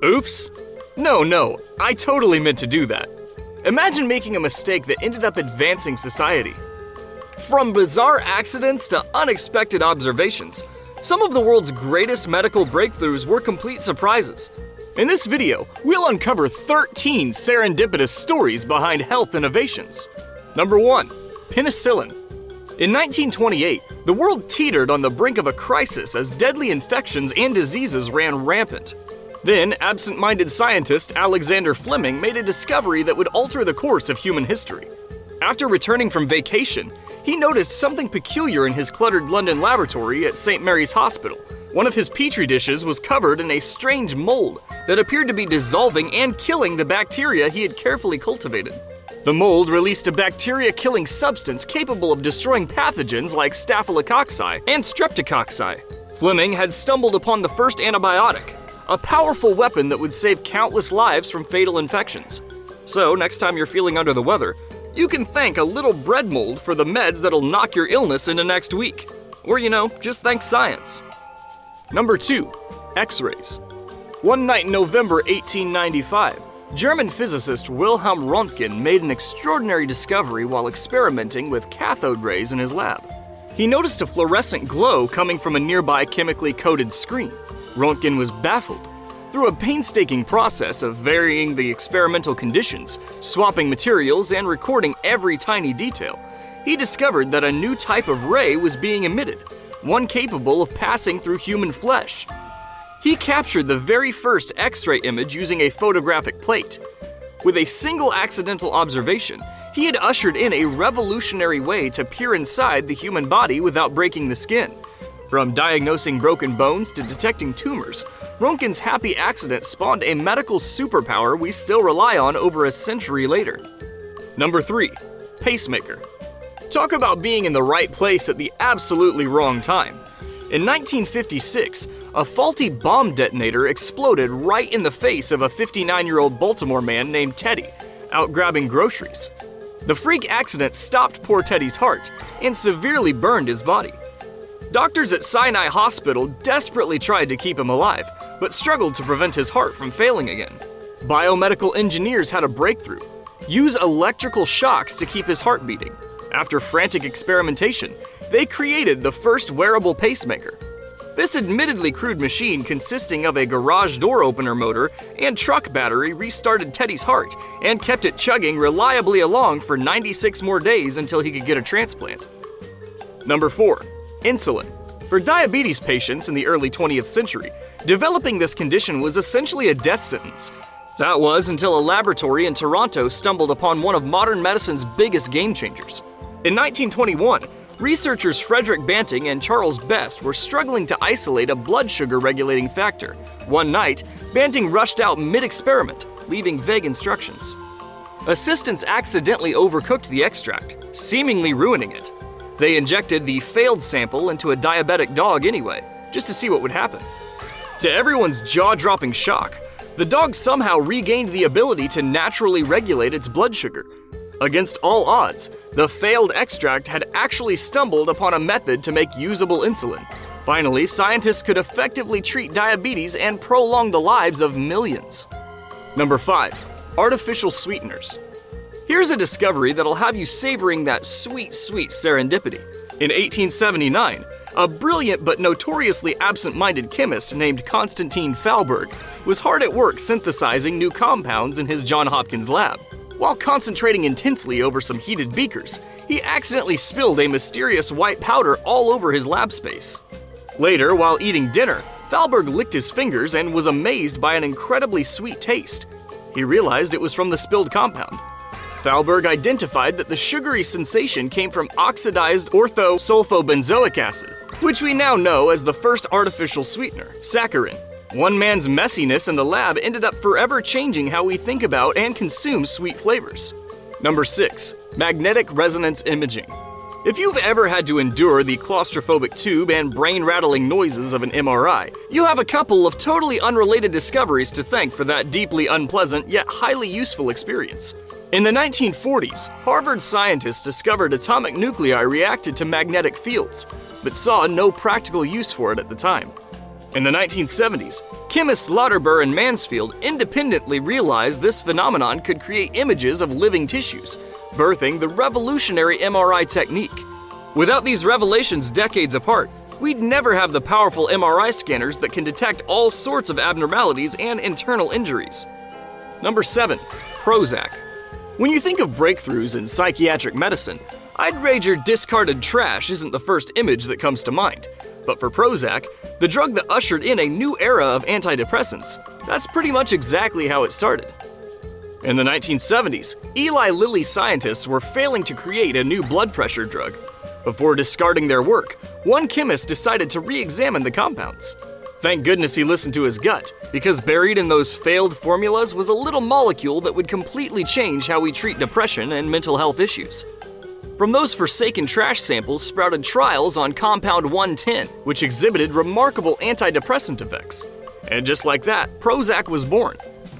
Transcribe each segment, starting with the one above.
Oops. No, I totally meant to do that. Imagine making a mistake that ended up advancing society. From bizarre accidents to unexpected observations, some of the world's greatest medical breakthroughs were complete surprises. In this video, we'll uncover 13 serendipitous stories behind health innovations. Number 1. Penicillin. In 1928, the world teetered on the brink of a crisis as deadly infections and diseases ran rampant. Then, absent-minded scientist Alexander Fleming made a discovery that would alter the course of human history. After returning from vacation, he noticed something peculiar in his cluttered London laboratory at St. Mary's Hospital. One of his petri dishes was covered in a strange mold that appeared to be dissolving and killing the bacteria he had carefully cultivated. The mold released a bacteria-killing substance capable of destroying pathogens like staphylococci and streptococci. Fleming had stumbled upon the first antibiotic, a powerful weapon that would save countless lives from fatal infections. So, next time you're feeling under the weather, you can thank a little bread mold for the meds that'll knock your illness into next week. Or, just thank science. Number 2. X-rays. One night in November 1895, German physicist Wilhelm Röntgen made an extraordinary discovery while experimenting with cathode rays in his lab. He noticed a fluorescent glow coming from a nearby chemically coated screen. Röntgen was baffled. Through a painstaking process of varying the experimental conditions, swapping materials, and recording every tiny detail, he discovered that a new type of ray was being emitted, one capable of passing through human flesh. He captured the very first X-ray image using a photographic plate. With a single accidental observation, he had ushered in a revolutionary way to peer inside the human body without breaking the skin. From diagnosing broken bones to detecting tumors, Röntgen's happy accident spawned a medical superpower we still rely on over a century later. Number 3. Pacemaker. Talk about being in the right place at the absolutely wrong time. In 1956, a faulty bomb detonator exploded right in the face of a 59-year-old Baltimore man named Teddy, out grabbing groceries. The freak accident stopped poor Teddy's heart and severely burned his body. Doctors at Sinai Hospital desperately tried to keep him alive, but struggled to prevent his heart from failing again. Biomedical engineers had a breakthrough: use electrical shocks to keep his heart beating. After frantic experimentation, they created the first wearable pacemaker. This admittedly crude machine, consisting of a garage door opener motor and truck battery, restarted Teddy's heart and kept it chugging reliably along for 96 more days until he could get a transplant. Number 4. Insulin. For diabetes patients in the early 20th century, developing this condition was essentially a death sentence. That was until a laboratory in Toronto stumbled upon one of modern medicine's biggest game changers. In 1921, researchers Frederick Banting and Charles Best were struggling to isolate a blood sugar regulating factor. One night, Banting rushed out mid-experiment, leaving vague instructions. Assistants accidentally overcooked the extract, seemingly ruining it. They injected the failed sample into a diabetic dog anyway, just to see what would happen. To everyone's jaw-dropping shock, the dog somehow regained the ability to naturally regulate its blood sugar. Against all odds, the failed extract had actually stumbled upon a method to make usable insulin. Finally, scientists could effectively treat diabetes and prolong the lives of millions. Number 5. Artificial sweeteners. Here's a discovery that'll have you savoring that sweet, sweet serendipity. In 1879, a brilliant but notoriously absent-minded chemist named Constantine Fallberg was hard at work synthesizing new compounds in his Johns Hopkins lab. While concentrating intensely over some heated beakers, he accidentally spilled a mysterious white powder all over his lab space. Later, while eating dinner, Fallberg licked his fingers and was amazed by an incredibly sweet taste. He realized it was from the spilled compound. Fallberg identified that the sugary sensation came from oxidized orthosulfobenzoic acid, which we now know as the first artificial sweetener, saccharin. One man's messiness in the lab ended up forever changing how we think about and consume sweet flavors. Number 6. Magnetic resonance imaging. If you've ever had to endure the claustrophobic tube and brain-rattling noises of an MRI, you have a couple of totally unrelated discoveries to thank for that deeply unpleasant yet highly useful experience. In the 1940s, Harvard scientists discovered atomic nuclei reacted to magnetic fields, but saw no practical use for it at the time. In the 1970s, chemists Lauterbur and Mansfield independently realized this phenomenon could create images of living tissues, birthing the revolutionary MRI technique. Without these revelations decades apart, we'd never have the powerful MRI scanners that can detect all sorts of abnormalities and internal injuries. Number 7. Prozac. When you think of breakthroughs in psychiatric medicine, I'd wager discarded trash isn't the first image that comes to mind. But for Prozac, the drug that ushered in a new era of antidepressants, that's pretty much exactly how it started. In the 1970s, Eli Lilly scientists were failing to create a new blood pressure drug. Before discarding their work, one chemist decided to re-examine the compounds. Thank goodness he listened to his gut, because buried in those failed formulas was a little molecule that would completely change how we treat depression and mental health issues. From those forsaken trash samples sprouted trials on compound 110, which exhibited remarkable antidepressant effects. And just like that, Prozac was born.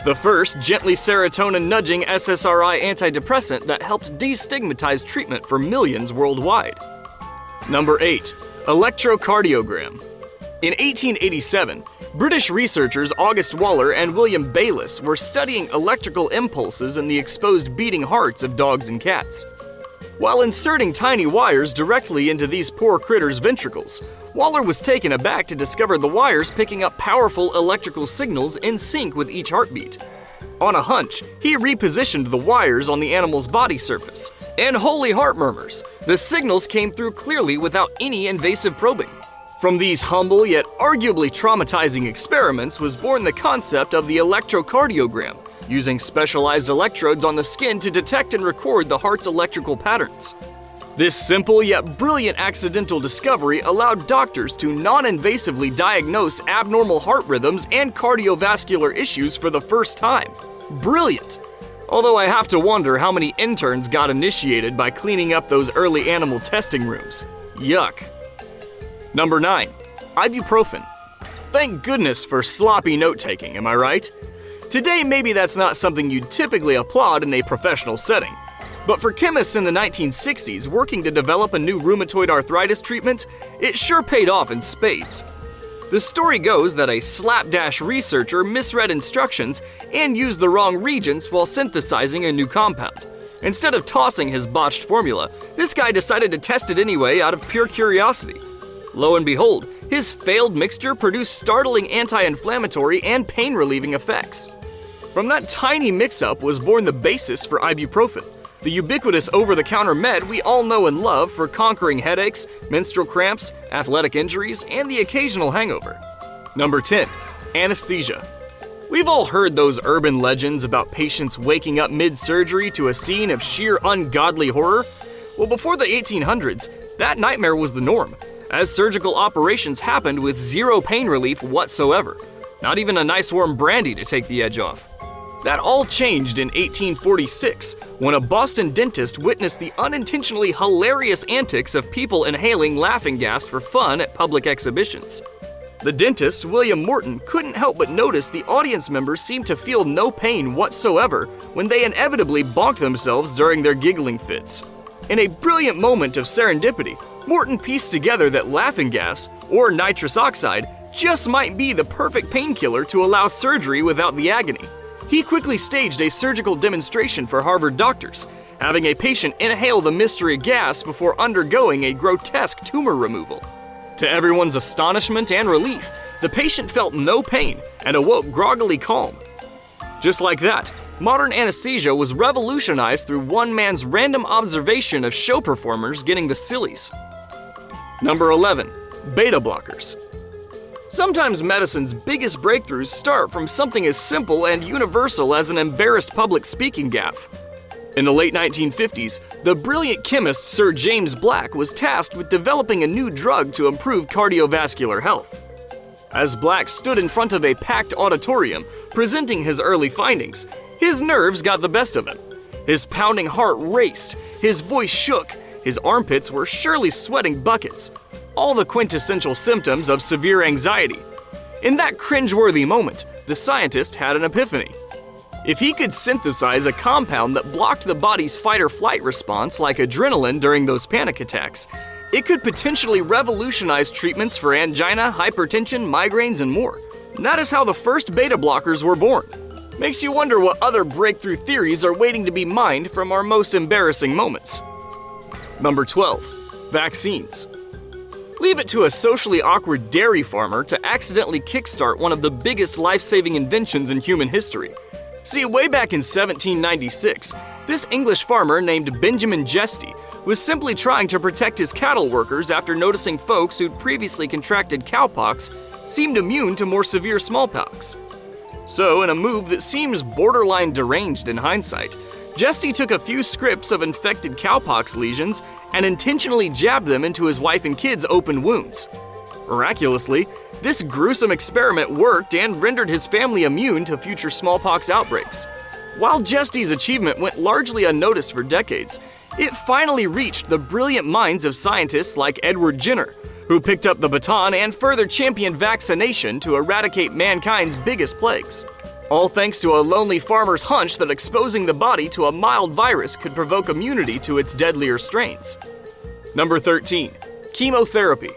The first gently serotonin-nudging SSRI antidepressant that helped destigmatize treatment for millions worldwide. Number 8. Electrocardiogram. In 1887, British researchers August Waller and William Bayliss were studying electrical impulses in the exposed beating hearts of dogs and cats. While inserting tiny wires directly into these poor critters' ventricles, Waller was taken aback to discover the wires picking up powerful electrical signals in sync with each heartbeat. On a hunch, he repositioned the wires on the animal's body surface, and holy heart murmurs, the signals came through clearly without any invasive probing. From these humble yet arguably traumatizing experiments was born the concept of the electrocardiogram, using specialized electrodes on the skin to detect and record the heart's electrical patterns. This simple yet brilliant accidental discovery allowed doctors to non-invasively diagnose abnormal heart rhythms and cardiovascular issues for the first time. Brilliant! Although I have to wonder how many interns got initiated by cleaning up those early animal testing rooms. Yuck. Number 9. Ibuprofen. Thank goodness for sloppy note-taking, am I right? Today, maybe that's not something you'd typically applaud in a professional setting. But for chemists in the 1960s working to develop a new rheumatoid arthritis treatment, it sure paid off in spades. The story goes that a slapdash researcher misread instructions and used the wrong reagents while synthesizing a new compound. Instead of tossing his botched formula, this guy decided to test it anyway out of pure curiosity. Lo and behold, his failed mixture produced startling anti-inflammatory and pain-relieving effects. From that tiny mix-up was born the basis for ibuprofen, the ubiquitous over-the-counter med we all know and love for conquering headaches, menstrual cramps, athletic injuries, and the occasional hangover. Number 10. Anesthesia. We've all heard those urban legends about patients waking up mid-surgery to a scene of sheer ungodly horror. Well, before the 1800s, that nightmare was the norm, as surgical operations happened with zero pain relief whatsoever. Not even a nice warm brandy to take the edge off. That all changed in 1846, when a Boston dentist witnessed the unintentionally hilarious antics of people inhaling laughing gas for fun at public exhibitions. The dentist, William Morton, couldn't help but notice the audience members seemed to feel no pain whatsoever when they inevitably bonked themselves during their giggling fits. In a brilliant moment of serendipity, Morton pieced together that laughing gas, or nitrous oxide, just might be the perfect painkiller to allow surgery without the agony. He quickly staged a surgical demonstration for Harvard doctors, having a patient inhale the mystery gas before undergoing a grotesque tumor removal. To everyone's astonishment and relief, the patient felt no pain and awoke groggily calm. Just like that, modern anesthesia was revolutionized through one man's random observation of show performers getting the sillies. Number 11. Beta blockers. Sometimes medicine's biggest breakthroughs start from something as simple and universal as an embarrassed public speaking gaffe. In the late 1950s, the brilliant chemist Sir James Black was tasked with developing a new drug to improve cardiovascular health. As Black stood in front of a packed auditorium, presenting his early findings, his nerves got the best of him. His pounding heart raced, his voice shook, his armpits were surely sweating buckets. All the quintessential symptoms of severe anxiety. In that cringeworthy moment, the scientist had an epiphany. If he could synthesize a compound that blocked the body's fight-or-flight response like adrenaline during those panic attacks, It could potentially revolutionize treatments for angina, hypertension, migraines, and more. And that is how the first beta blockers were born. Makes you wonder what other breakthrough theories are waiting to be mined from our most embarrassing moments. Number 12. Vaccines. Leave it to a socially awkward dairy farmer to accidentally kickstart one of the biggest life-saving inventions in human history. See, way back in 1796, this English farmer named Benjamin Jesty was simply trying to protect his cattle workers after noticing folks who'd previously contracted cowpox seemed immune to more severe smallpox. So, in a move that seems borderline deranged in hindsight, Jesty took a few scripts of infected cowpox lesions and intentionally jabbed them into his wife and kids' open wounds. Miraculously, this gruesome experiment worked and rendered his family immune to future smallpox outbreaks. While Jesty's achievement went largely unnoticed for decades, it finally reached the brilliant minds of scientists like Edward Jenner, who picked up the baton and further championed vaccination to eradicate mankind's biggest plagues. All thanks to a lonely farmer's hunch that exposing the body to a mild virus could provoke immunity to its deadlier strains. Number 13. Chemotherapy.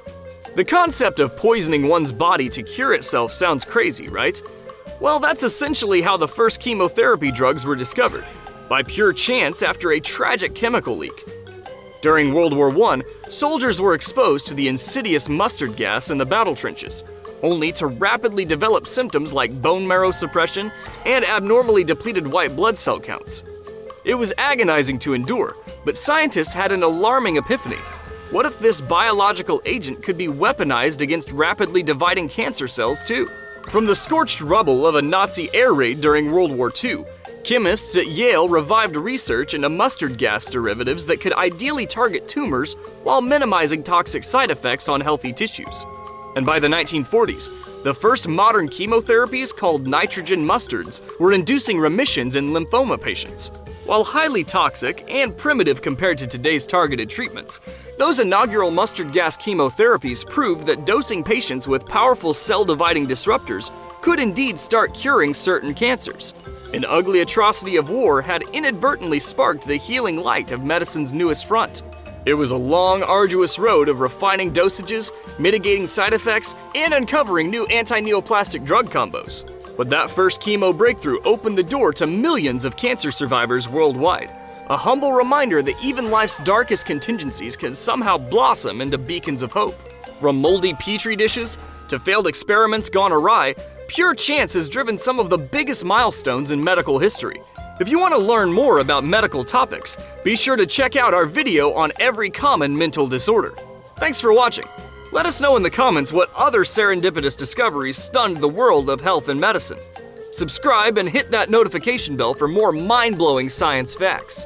The concept of poisoning one's body to cure itself sounds crazy, right? Well, that's essentially how the first chemotherapy drugs were discovered, by pure chance after a tragic chemical leak. During World War I, soldiers were exposed to the insidious mustard gas in the battle trenches, only to rapidly develop symptoms like bone marrow suppression and abnormally depleted white blood cell counts. It was agonizing to endure, but scientists had an alarming epiphany. What if this biological agent could be weaponized against rapidly dividing cancer cells too? From the scorched rubble of a Nazi air raid during World War II, chemists at Yale revived research into mustard gas derivatives that could ideally target tumors while minimizing toxic side effects on healthy tissues. And by the 1940s, the first modern chemotherapies, called nitrogen mustards, were inducing remissions in lymphoma patients. While highly toxic and primitive compared to today's targeted treatments, those inaugural mustard gas chemotherapies proved that dosing patients with powerful cell-dividing disruptors could indeed start curing certain cancers. An ugly atrocity of war had inadvertently sparked the healing light of medicine's newest front. It was a long, arduous road of refining dosages, mitigating side effects, and uncovering new anti-neoplastic drug combos. But that first chemo breakthrough opened the door to millions of cancer survivors worldwide. A humble reminder that even life's darkest contingencies can somehow blossom into beacons of hope. From moldy petri dishes to failed experiments gone awry, pure chance has driven some of the biggest milestones in medical history. If you want to learn more about medical topics, be sure to check out our video on every common mental disorder. Thanks for watching. Let us know in the comments what other serendipitous discoveries stunned the world of health and medicine. Subscribe and hit that notification bell for more mind-blowing science facts.